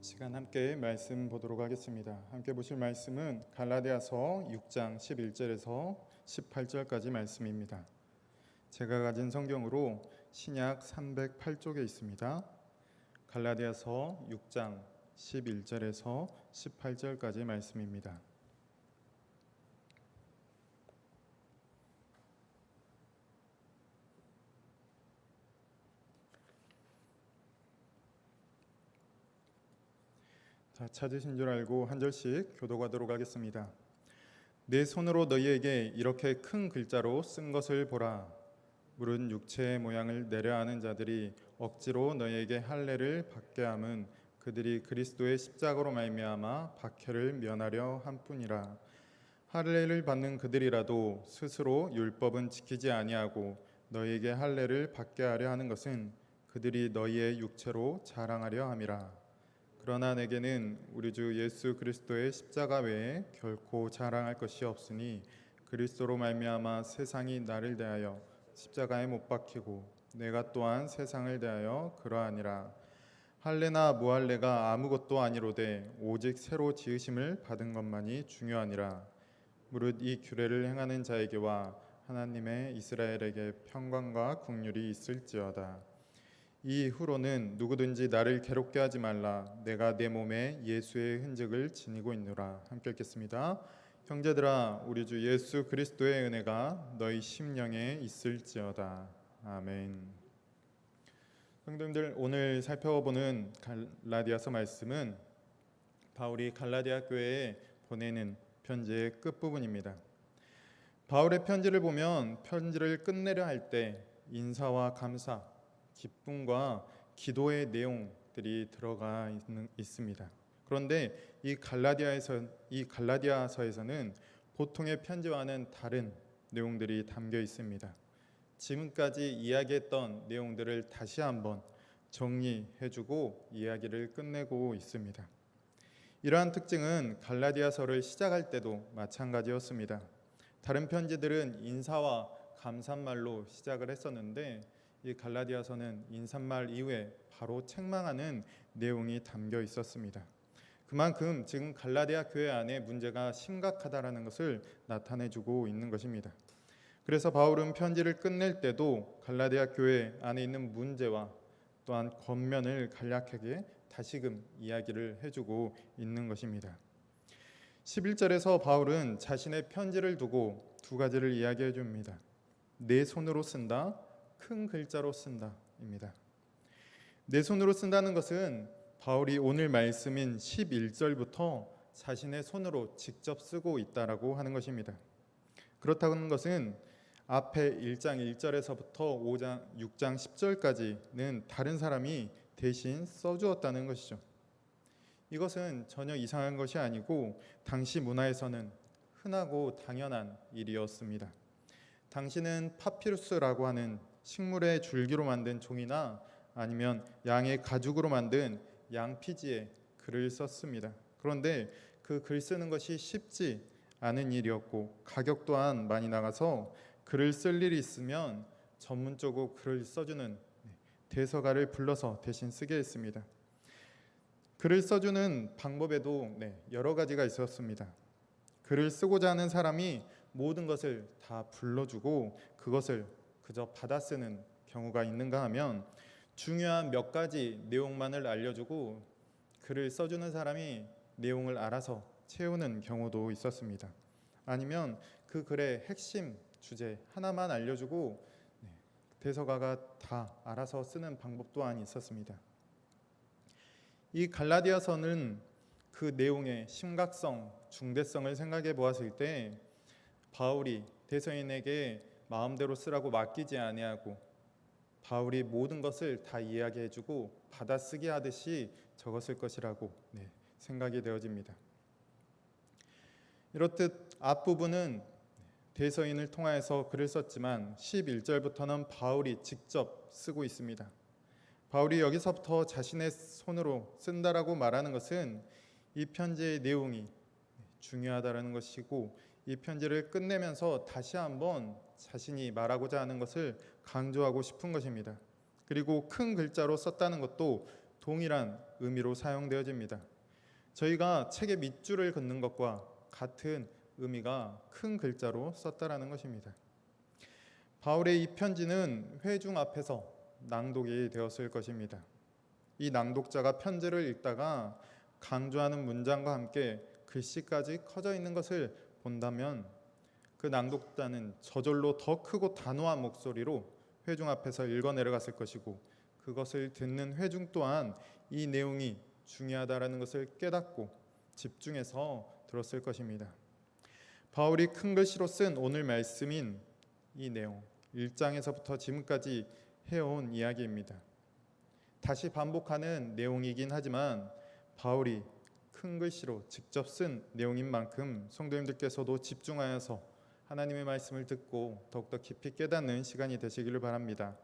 시간 함께 말씀 보도록 하겠습니다. 함께 보실 말씀은 갈라디아서 6장 11절에서 18절까지 말씀입니다. 제가 가진 성경으로 신약 308쪽에 있습니다. 갈라디아서 6장 11절에서 18절까지 말씀입니다. 다 찾으신 줄 알고 한 절씩 교독하도록 하겠습니다. 내 손으로 너희에게 이렇게 큰 글자로 쓴 것을 보라. 물은 육체의 모양을 내려하는 자들이 억지로 너희에게 할례를 받게 함은 그들이 그리스도의 십자가로 말미암아 박해를 면하려 함뿐이라. 할례를 받는 그들이라도 스스로 율법은 지키지 아니하고 너희에게 할례를 받게 하려 하는 것은 그들이 너희의 육체로 자랑하려 함이라. 그러나 내게는 우리 주 예수 그리스도의 십자가 외에 결코 자랑할 것이 없으니 그리스도로 말미암아 세상이 나를 대하여 십자가에 못 박히고 내가 또한 세상을 대하여 그러하니라. 할례나 무할례가 아무것도 아니로되 오직 새로 지으심을 받은 것만이 중요하니라. 무릇 이 규례를 행하는 자에게와 하나님의 이스라엘에게 평강과 긍휼이 있을지어다. 이후로는 누구든지 나를 괴롭게 하지 말라. 내가 내 몸에 예수의 흔적을 지니고 있노라. 함께 읽겠습니다. 형제들아, 우리 주 예수 그리스도의 은혜가 너희 심령에 있을지어다. 아멘. 성도님들, 오늘 살펴보는 갈라디아서 말씀은 바울이 갈라디아 교회에 보내는 편지의 끝부분입니다. 바울의 편지를 보면 편지를 끝내려 할 때 인사와 감사, 기쁨과 기도의 내용들이 들어가 있습니다. 그런데 이 갈라디아서에서는 보통의 편지와는 다른 내용들이 담겨 있습니다. 지금까지 이야기했던 내용들을 다시 한번 정리해주고 이야기를 끝내고 있습니다. 이러한 특징은 갈라디아서를 시작할 때도 마찬가지였습니다. 다른 편지들은 인사와 감사말로 시작을 했었는데 이 갈라디아서는 인사말 이후에 바로 책망하는 내용이 담겨 있었습니다. 그만큼 지금 갈라디아 교회 안에 문제가 심각하다라는 것을 나타내주고 있는 것입니다. 그래서 바울은 편지를 끝낼 때도 갈라디아 교회 안에 있는 문제와 또한 겉면을 간략하게 다시금 이야기를 해주고 있는 것입니다. 11절에서 바울은 자신의 편지를 두고 두 가지를 이야기해 줍니다. 내 손으로 쓴다, 큰 글자로 쓴다입니다. 내 손으로 쓴다는 것은 바울이 오늘 말씀인 11절부터 자신의 손으로 직접 쓰고 있다라고 하는 것입니다. 그렇다는 것은 앞에 1장 1절에서부터 6장 10절까지는 다른 사람이 대신 써주었다는 것이죠. 이것은 전혀 이상한 것이 아니고 당시 문화에서는 흔하고 당연한 일이었습니다. 당시는 파피루스라고 하는 식물의 줄기로 만든 종이나 아니면 양의 가죽으로 만든 양피지에 글을 썼습니다. 그런데 그 글 쓰는 것이 쉽지 않은 일이었고 가격 또한 많이 나가서 글을 쓸 일이 있으면 전문적으로 글을 써주는 대서가를 불러서 대신 쓰게 했습니다. 글을 써주는 방법에도 여러 가지가 있었습니다. 글을 쓰고자 하는 사람이 모든 것을 다 불러주고 그것을 그저 받아 쓰는 경우가 있는가 하면 중요한 몇 가지 내용만을 알려주고 글을 써주는 사람이 내용을 알아서 채우는 경우도 있었습니다. 아니면 그 글의 핵심 주제 하나만 알려주고 대서가가 다 알아서 쓰는 방법 또한 있었습니다. 이 갈라디아서는 그 내용의 심각성, 중대성을 생각해 보았을 때 바울이 대서인에게 마음대로 쓰라고 맡기지 아니하고 바울이 모든 것을 다 이야기해주고 받아쓰기 하듯이 적었을 것이라고 생각이 되어집니다. 이렇듯 앞부분은 대서인을 통하여서 글을 썼지만 11절부터는 바울이 직접 쓰고 있습니다. 바울이 여기서부터 자신의 손으로 쓴다라고 말하는 것은 이 편지의 내용이 중요하다는 것이고 이 편지를 끝내면서 다시 한번 자신이 말하고자 하는 것을 강조하고 싶은 것입니다. 그리고 큰 글자로 썼다는 것도 동일한 의미로 사용되어집니다. 저희가 책의 밑줄을 긋는 것과 같은 의미가 큰 글자로 썼다라는 것입니다. 바울의 이 편지는 회중 앞에서 낭독이 되었을 것입니다. 이 낭독자가 편지를 읽다가 강조하는 문장과 함께 글씨까지 커져 있는 것을 본다면 그 낭독자는 저절로 더 크고 단호한 목소리로 회중 앞에서 읽어 내려갔을 것이고, 그것을 듣는 회중 또한 이 내용이 중요하다라는 것을 깨닫고 집중해서 들었을 것입니다. 바울이 큰 글씨로 쓴 오늘 말씀인 이 내용, 1장에서부터 지금까지 해온 이야기입니다. 다시 반복하는 내용이긴 하지만 바울이 큰 글씨로 직접 쓴 내용인 만큼 성도님들께서도 집중하여서 하나님의 말씀을 듣고 더욱더 깊이 깨닫는 시간이 되시기를 바랍니다.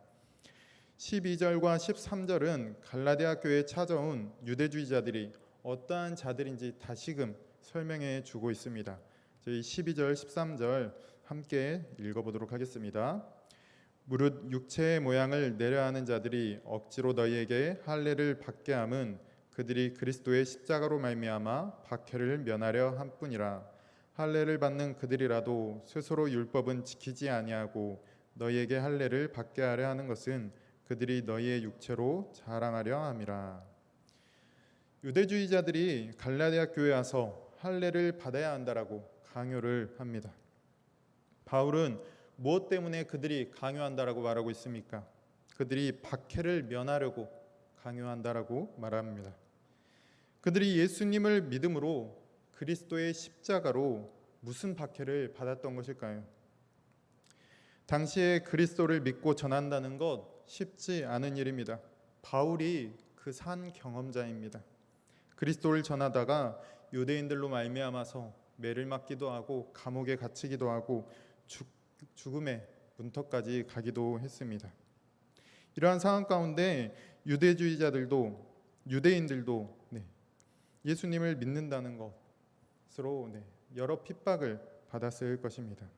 12절과 13절은 갈라디아 교회에 찾아온 유대주의자들이 어떠한 자들인지 다시금 설명해 주고 있습니다. 저희 12절, 13절 함께 읽어보도록 하겠습니다. 무릇 육체의 모양을 내려하는 자들이 억지로 너희에게 할례를 받게 함은 그들이 그리스도의 십자가로 말미암아 박해를 면하려 함뿐이라. 할례를 받는 그들이라도 스스로 율법은 지키지 아니하고 너희에게 할례를 받게 하려 하는 것은 그들이 너희의 육체로 자랑하려 함이라. 유대주의자들이 갈라디아 교회에 와서 할례를 받아야 한다라고 강요를 합니다. 바울은 무엇 때문에 그들이 강요한다라고 말하고 있습니까? 그들이 박해를 면하려고 강요한다라고 말합니다. 그들이 예수님을 믿음으로 그리스도의 십자가로 무슨 박해를 받았던 것일까요? 당시에 그리스도를 믿고 전한다는 것 쉽지 않은 일입니다. 바울이 그 산 경험자입니다. 그리스도를 전하다가 유대인들로 말미암아서 매를 맞기도 하고 감옥에 갇히기도 하고 죽음의 문턱까지 가기도 했습니다. 이러한 상황 가운데 유대주의자들도 유대인들도 예수님을 믿는다는 것으로 여러 핍박을 받았을 것입니다.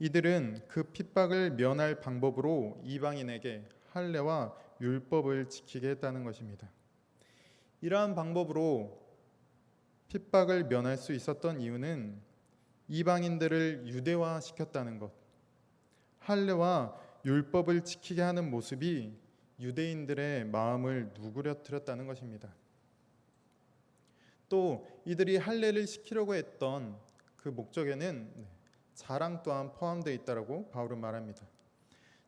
이들은 그 핍박을 면할 방법으로 이방인에게 할례와 율법을 지키게 했다는 것입니다. 이러한 방법으로 핍박을 면할 수 있었던 이유는 이방인들을 유대화시켰다는 것, 할례와 율법을 지키게 하는 모습이 유대인들의 마음을 누그러뜨렸다는 것입니다. 또 이들이 할례를 시키려고 했던 그 목적에는 자랑 또한 포함되어 있다고 바울은 말합니다.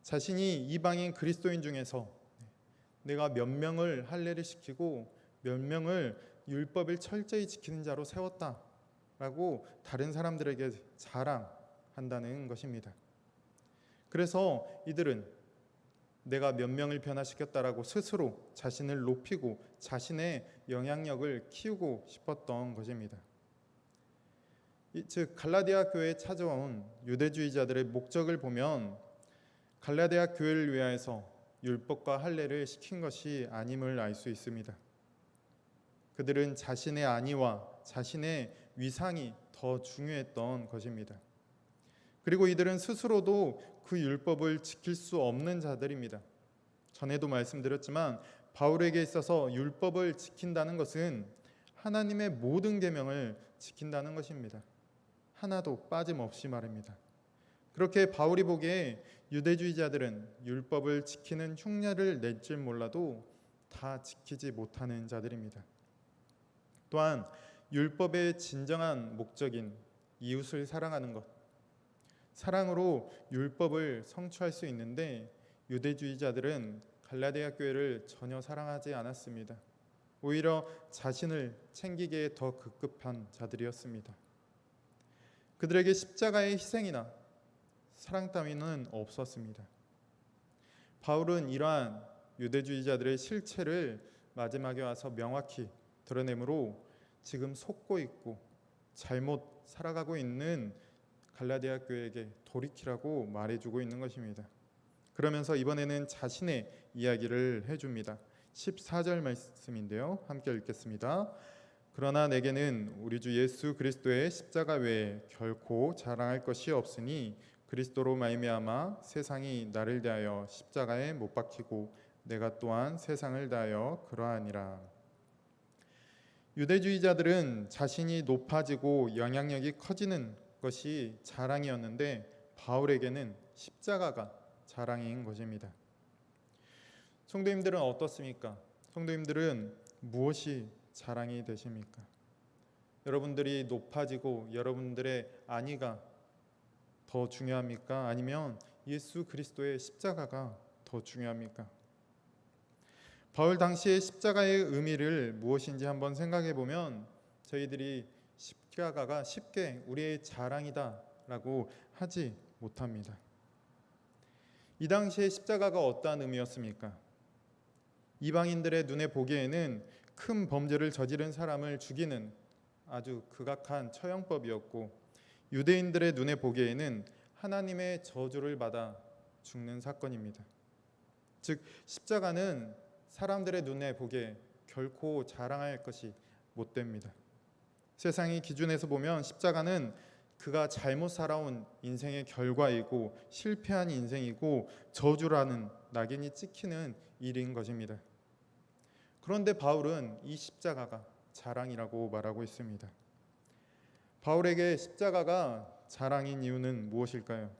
자신이 이방인 그리스도인 중에서 내가 몇 명을 할례를 시키고 몇 명을 율법을 철저히 지키는 자로 세웠다라고 다른 사람들에게 자랑한다는 것입니다. 그래서 이들은 내가 몇 명을 변화시켰다라고 스스로 자신을 높이고 자신의 영향력을 키우고 싶었던 것입니다. 즉 갈라디아 교회에 찾아온 유대주의자들의 목적을 보면 갈라디아 교회를 위하여서 율법과 할례를 시킨 것이 아님을 알 수 있습니다. 그들은 자신의 안위와 자신의 위상이 더 중요했던 것입니다. 그리고 이들은 스스로도 그 율법을 지킬 수 없는 자들입니다. 전에도 말씀드렸지만 바울에게 있어서 율법을 지킨다는 것은 하나님의 모든 계명을 지킨다는 것입니다. 하나도 빠짐없이 말입니다. 그렇게 바울이 보기에 유대주의자들은 율법을 지키는 흉내를 낼 줄 몰라도 다 지키지 못하는 자들입니다. 또한 율법의 진정한 목적인 이웃을 사랑하는 것, 사랑으로 율법을 성취할 수 있는데 유대주의자들은 갈라디아 교회를 전혀 사랑하지 않았습니다. 오히려 자신을 챙기기에 더 급급한 자들이었습니다. 그들에게 십자가의 희생이나 사랑 따위는 없었습니다. 바울은 이러한 유대주의자들의 실체를 마지막에 와서 명확히 드러내므로 지금 속고 있고 잘못 살아가고 있는 갈라디아 교회에게 돌이키라고 말해주고 있는 것입니다. 그러면서 이번에는 자신의 이야기를 해줍니다. 14절 말씀인데요. 함께 읽겠습니다. 그러나 내게는 우리 주 예수 그리스도의 십자가 외에 결코 자랑할 것이 없으니 그리스도로 말미암아 세상이 나를 대하여 십자가에 못 박히고 내가 또한 세상을 다하여 그러하니라. 유대주의자들은 자신이 높아지고 영향력이 커지는 것이 자랑이었는데 바울에게는 십자가가 자랑인 것입니다. 성도님들은 어떻습니까? 성도님들은 무엇이 자랑이 되십니까? 여러분들이 높아지고 여러분들의 안위가 더 중요합니까? 아니면 예수 그리스도의 십자가가 더 중요합니까? 바울 당시의 십자가의 의미를 무엇인지 한번 생각해 보면 저희들이 십자가가 쉽게 우리의 자랑이다라고 하지 못합니다. 이 당시의 십자가가 어떠한 의미였습니까? 이방인들의 눈에 보기에는 큰 범죄를 저지른 사람을 죽이는 아주 극악한 처형법이었고, 유대인들의 눈에 보기에는 하나님의 저주를 받아 죽는 사건입니다. 즉 십자가는 사람들의 눈에 보기에 결코 자랑할 것이 못됩니다. 세상의 기준에서 보면 십자가는 그가 잘못 살아온 인생의 결과이고 실패한 인생이고 저주라는 낙인이 찍히는 일인 것입니다. 그런데 바울은 이 십자가가 자랑이라고 말하고 있습니다. 바울에게 십자가가 자랑인 이유는 무엇일까요?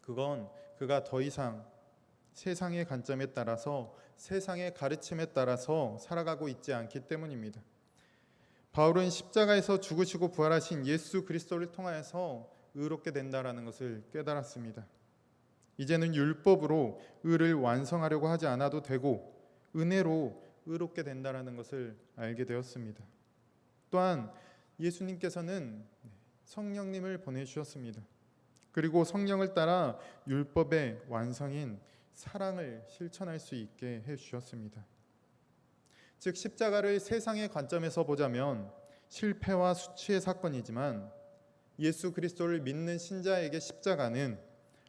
그건 그가 더 이상 세상의 관점에 따라서 세상의 가르침에 따라서 살아가고 있지 않기 때문입니다. 바울은 십자가에서 죽으시고 부활하신 예수 그리스도를 통하여서 의롭게 된다라는 것을 깨달았습니다. 이제는 율법으로 의를 완성하려고 하지 않아도 되고 은혜로 의롭게 된다라는 것을 알게 되었습니다. 또한 예수님께서는 성령님을 보내주셨습니다. 그리고 성령을 따라 율법의 완성인 사랑을 실천할 수 있게 해주셨습니다. 즉 십자가를 세상의 관점에서 보자면 실패와 수치의 사건이지만 예수 그리스도를 믿는 신자에게 십자가는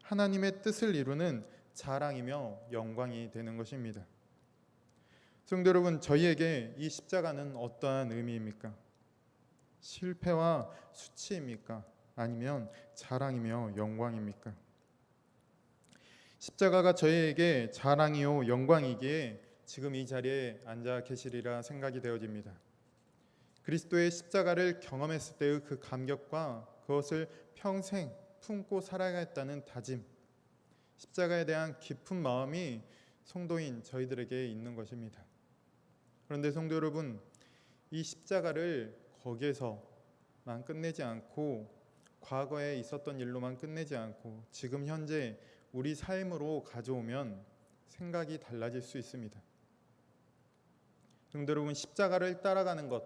하나님의 뜻을 이루는 자랑이며 영광이 되는 것입니다. 성도 여러분, 저희에게 이 십자가는 어떠한 의미입니까? 실패와 수치입니까? 아니면 자랑이며 영광입니까? 십자가가 저희에게 자랑이요 영광이기에 지금 이 자리에 앉아 계시리라 생각이 되어집니다. 그리스도의 십자가를 경험했을 때의 그 감격과 그것을 평생 품고 살아가겠다는 다짐, 십자가에 대한 깊은 마음이 성도인 저희들에게 있는 것입니다. 그런데 성도 여러분, 이 십자가를 거기에서만 끝내지 않고 과거에 있었던 일로만 끝내지 않고 지금 현재 우리 삶으로 가져오면 생각이 달라질 수 있습니다. 성도 여러분, 십자가를 따라가는 것,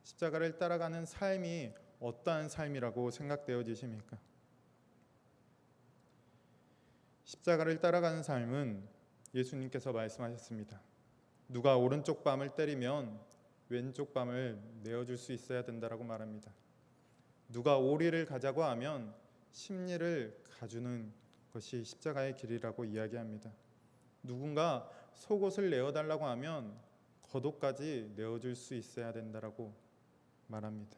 십자가를 따라가는 삶이 어떠한 삶이라고 생각되어지십니까? 십자가를 따라가는 삶은 예수님께서 말씀하셨습니다. 누가 오른쪽 뺨을 때리면 왼쪽 뺨을 내어줄 수 있어야 된다라고 말합니다. 누가 오리를 가자고 하면 십리를 가주는 것이 십자가의 길이라고 이야기합니다. 누군가 속옷을 내어달라고 하면 겉옷까지 내어줄 수 있어야 된다라고 말합니다.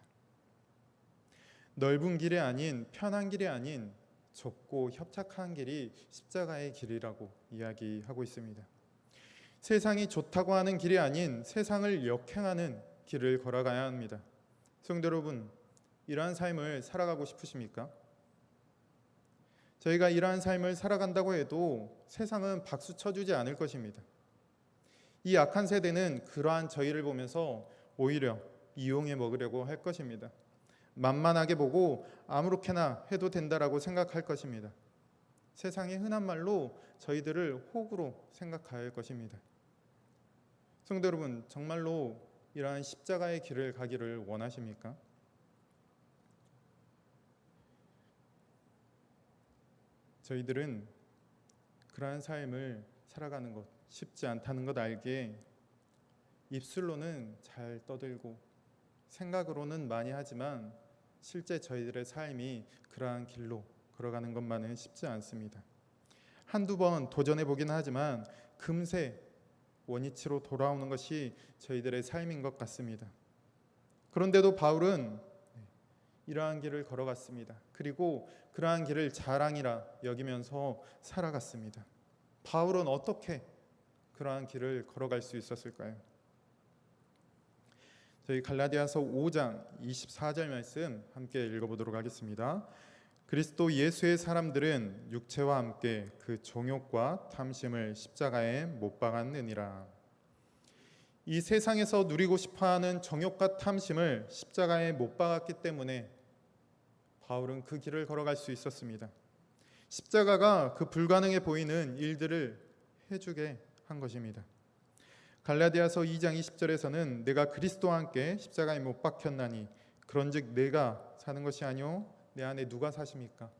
넓은 길이 아닌, 편한 길이 아닌 좁고 협착한 길이 십자가의 길이라고 이야기하고 있습니다. 세상이 좋다고 하는 길이 아닌 세상을 역행하는 길을 걸어가야 합니다. 성도 여러분, 이러한 삶을 살아가고 싶으십니까? 저희가 이러한 삶을 살아간다고 해도 세상은 박수 쳐주지 않을 것입니다. 이 악한 세대는 그러한 저희를 보면서 오히려 이용해 먹으려고 할 것입니다. 만만하게 보고 아무렇게나 해도 된다라고 생각할 것입니다. 세상의 흔한 말로 저희들을 호구로 생각할 것입니다. 성도 여러분, 정말로 이러한 십자가의 길을 가기를 원하십니까? 저희들은 그러한 삶을 살아가는 것 쉽지 않다는 것 알기에 입술로는 잘 떠들고 생각으로는 많이 하지만 실제 저희들의 삶이 그러한 길로 걸어가는 것만은 쉽지 않습니다. 한두 번 도전해 보긴 하지만 금세 원위치로 돌아오는 것이 저희들의 삶인 것 같습니다. 그런데도 바울은 이러한 길을 걸어갔습니다. 그리고 그러한 길을 자랑이라 여기면서 살아갔습니다. 바울은 어떻게 그러한 길을 걸어갈 수 있었을까요? 저희 갈라디아서 5장 24절 말씀 함께 읽어보도록 하겠습니다. 그리스도 예수의 사람들은 육체와 함께 그 정욕과 탐심을 십자가에 못 박았느니라. 이 세상에서 누리고 싶어하는 정욕과 탐심을 십자가에 못 박았기 때문에 바울은 그 길을 걸어갈 수 있었습니다. 십자가가 그 불가능해 보이는 일들을 해주게 한 것입니다. 갈라디아서 2장 20절에서는 내가 그리스도와 함께 십자가에 못 박혔나니 그런즉 내가 사는 것이 아니요 내 안에 누가 사십니까?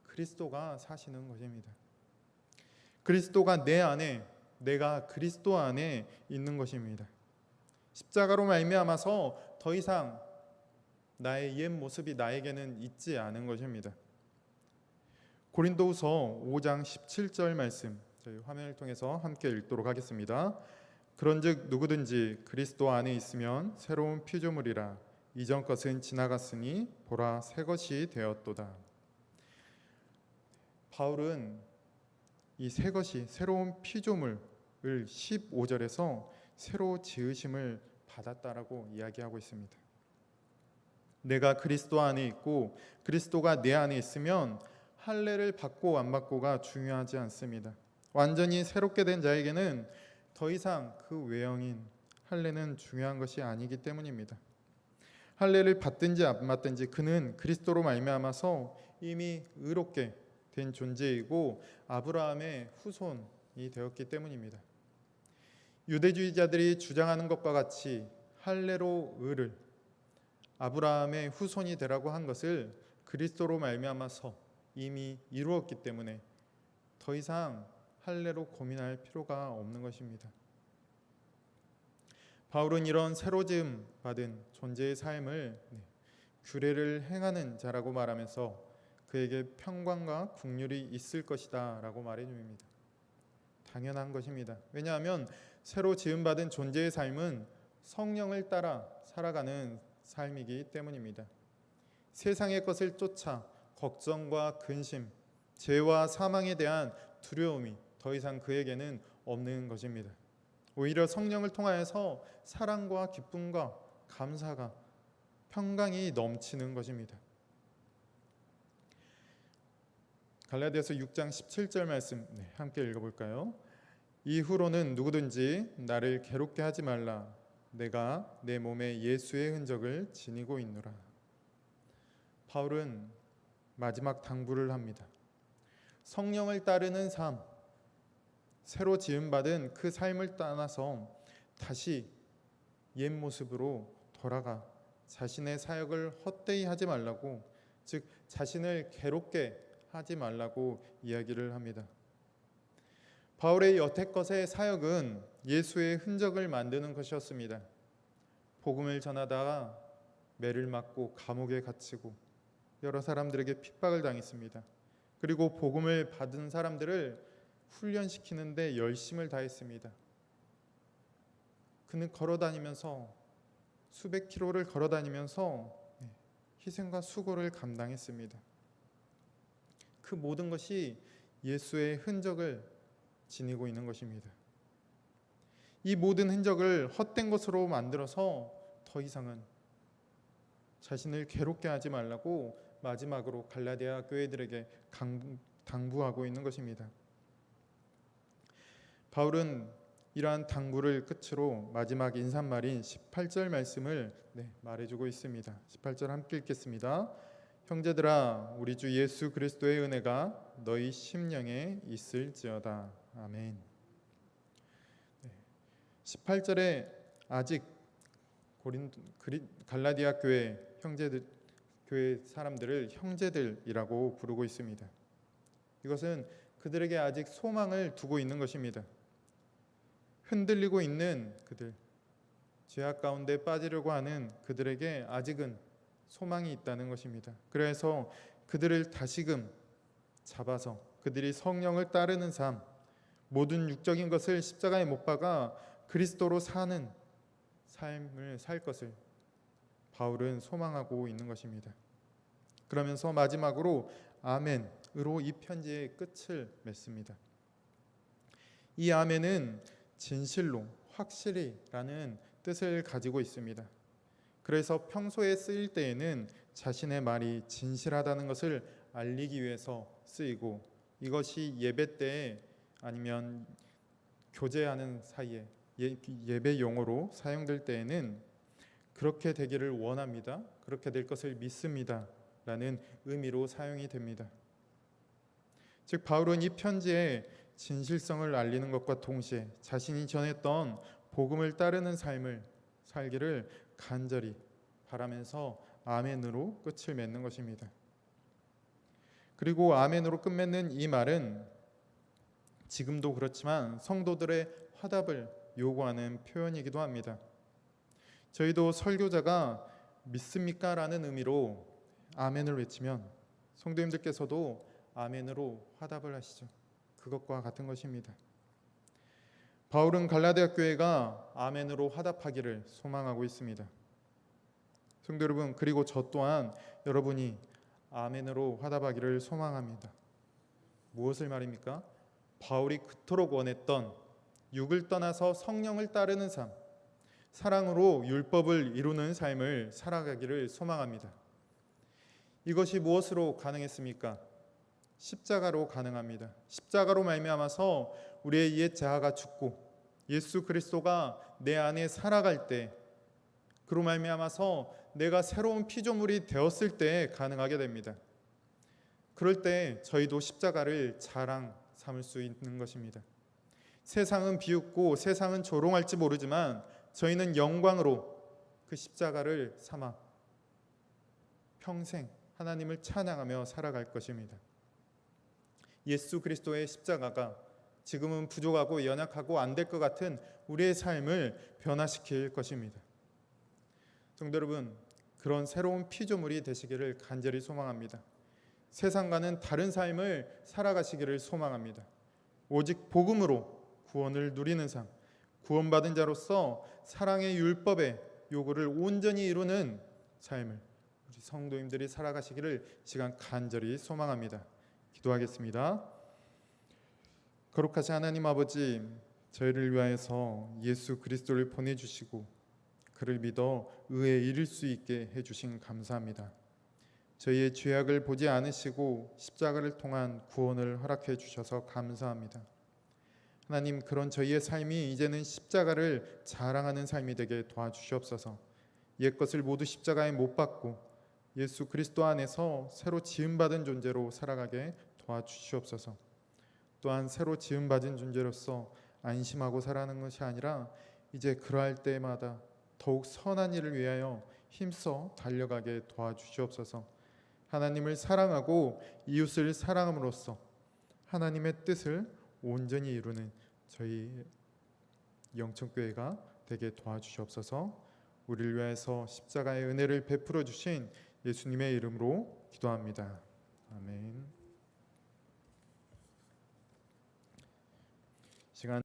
그리스도가 사시는 것입니다. 그리스도가 내 안에, 내가 그리스도 안에 있는 것입니다. 십자가로 말미암아서 더 이상 나의 옛 모습이 나에게는 있지 않은 것입니다. 고린도후서 5장 17절 말씀 저희 화면을 통해서 함께 읽도록 하겠습니다. 그런즉 누구든지 그리스도 안에 있으면 새로운 피조물이라 이전 것은 지나갔으니 보라 새 것이 되었도다. 바울은 이 새 것이 새로운 피조물을 15절에서 새로 지으심을 받았다라고 이야기하고 있습니다. 내가 그리스도 안에 있고 그리스도가 내 안에 있으면 할례를 받고 안 받고가 중요하지 않습니다. 완전히 새롭게 된 자에게는 더 이상 그 외형인 할례는 중요한 것이 아니기 때문입니다. 할례를 받든지 안 받든지 그는 그리스도로 말미암아서 이미 의롭게 된 존재이고 아브라함의 후손이 되었기 때문입니다. 유대주의자들이 주장하는 것과 같이 할례로 의를 아브라함의 후손이 되라고 한 것을 그리스도로 말미암아서 이미 이루었기 때문에 더 이상 할례로 고민할 필요가 없는 것입니다. 바울은 이런 새로 지음 받은 존재의 삶을 규례를 행하는 자라고 말하면서 그에게 평강과 긍휼이 있을 것이다 라고 말해줍니다. 당연한 것입니다. 왜냐하면 새로 지음 받은 존재의 삶은 성령을 따라 살아가는 삶이기 때문입니다. 세상의 것을 쫓아 걱정과 근심, 죄와 사망에 대한 두려움이 더 이상 그에게는 없는 것입니다. 오히려 성령을 통하여서 사랑과 기쁨과 감사가 평강이 넘치는 것입니다. 갈라디아서 6장 17절 말씀 함께 읽어볼까요? 이후로는 누구든지 나를 괴롭게 하지 말라. 내가 내 몸에 예수의 흔적을 지니고 있노라. 바울은 마지막 당부를 합니다. 성령을 따르는 삶, 새로 지음받은 그 삶을 떠나서 다시 옛 모습으로 돌아가 자신의 사역을 헛되이 하지 말라고, 즉 자신을 괴롭게 하지 말라고 이야기를 합니다. 바울의 여태껏의 사역은 예수의 흔적을 만드는 것이었습니다. 복음을 전하다가 매를 맞고 감옥에 갇히고 여러 사람들에게 핍박을 당했습니다. 그리고 복음을 받은 사람들을 훈련시키는데 열심을 다했습니다. 그는 걸어다니면서 수백 킬로를 걸어다니면서 희생과 수고를 감당했습니다. 그 모든 것이 예수의 흔적을 지니고 있는 것입니다. 이 모든 흔적을 헛된 것으로 만들어서 더 이상은 자신을 괴롭게 하지 말라고 마지막으로 갈라디아 교회들에게 당부하고 있는 것입니다. 바울은 이러한 당부를 끝으로 마지막 인사말인 18절 말씀을 말해주고 있습니다. 18절 함께 읽겠습니다. 형제들아 우리 주 예수 그리스도의 은혜가 너희 심령에 있을지어다. 아멘. 18절에 아직 갈라디아 교회 형제들, 교회 사람들을 형제들이라고 부르고 있습니다. 이것은 그들에게 아직 소망을 두고 있는 것입니다. 흔들리고 있는 그들, 죄악 가운데 빠지려고 하는 그들에게 아직은 소망이 있다는 것입니다. 그래서 그들을 다시금 잡아서 그들이 성령을 따르는 삶, 모든 육적인 것을 십자가에 못 박아 그리스도로 사는 삶을 살 것을 바울은 소망하고 있는 것입니다. 그러면서 마지막으로 아멘으로 이 편지의 끝을 맺습니다. 이 아멘은 진실로, 확실히라는 뜻을 가지고 있습니다. 그래서 평소에 쓰일 때에는 자신의 말이 진실하다는 것을 알리기 위해서 쓰이고, 이것이 예배 때에 아니면 교제하는 사이에 예배 용어로 사용될 때에는 그렇게 되기를 원합니다, 그렇게 될 것을 믿습니다 라는 의미로 사용이 됩니다. 즉 바울은 이 편지에 진실성을 알리는 것과 동시에 자신이 전했던 복음을 따르는 삶을 살기를 간절히 바라면서 아멘으로 끝을 맺는 것입니다. 그리고 아멘으로 끝맺는 이 말은 지금도 그렇지만 성도들의 화답을 요구하는 표현이기도 합니다. 저희도 설교자가 믿습니까? 라는 의미로 아멘을 외치면 성도님들께서도 아멘으로 화답을 하시죠. 그것과 같은 것입니다. 바울은 갈라디아 교회가 아멘으로 화답하기를 소망하고 있습니다. 성도 여러분, 그리고 저 또한 여러분이 아멘으로 화답하기를 소망합니다. 무엇을 말입니까? 바울이 그토록 원했던 육을 떠나서 성령을 따르는 삶, 사랑으로 율법을 이루는 삶을 살아가기를 소망합니다. 이것이 무엇으로 가능했습니까? 십자가로 가능합니다. 십자가로 말미암아서 우리의 옛 자아가 죽고 예수 그리스도가 내 안에 살아갈 때, 그로 말미암아서 내가 새로운 피조물이 되었을 때 가능하게 됩니다. 그럴 때 저희도 십자가를 자랑 삼을 수 있는 것입니다. 세상은 비웃고 세상은 조롱할지 모르지만 저희는 영광으로 그 십자가를 삼아 평생 하나님을 찬양하며 살아갈 것입니다. 예수 그리스도의 십자가가 지금은 부족하고 연약하고 안 될 것 같은 우리의 삶을 변화시킬 것입니다. 성도 여러분, 그런 새로운 피조물이 되시기를 간절히 소망합니다. 세상과는 다른 삶을 살아가시기를 소망합니다. 오직 복음으로 구원을 누리는 삶, 구원받은 자로서 사랑의 율법의 요구를 온전히 이루는 삶을 우리 성도님들이 살아가시기를 시간 간절히 소망합니다. 기도하겠습니다. 거룩하신 하나님 아버지, 저희를 위하여서 예수 그리스도를 보내주시고 그를 믿어 의에 이를 수 있게 해주신 감사합니다. 저희의 죄악을 보지 않으시고 십자가를 통한 구원을 허락해 주셔서 감사합니다. 하나님, 그런 저희의 삶이 이제는 십자가를 자랑하는 삶이 되게 도와주시옵소서. 옛것을 모두 십자가에 못 박고 예수 그리스도 안에서 새로 지음받은 존재로 살아가게 도와주시옵소서. 또한 새로 지음받은 존재로서 안심하고 살아가는 것이 아니라 이제 그러할 때마다 더욱 선한 일을 위하여 힘써 달려가게 도와주시옵소서. 하나님을 사랑하고 이웃을 사랑함으로써 하나님의 뜻을 온전히 이루는 저희 영천교회가 되게 도와주시옵소서. 우리를 위해서 십자가의 은혜를 베풀어 주신 예수님의 이름으로 기도합니다. 아멘.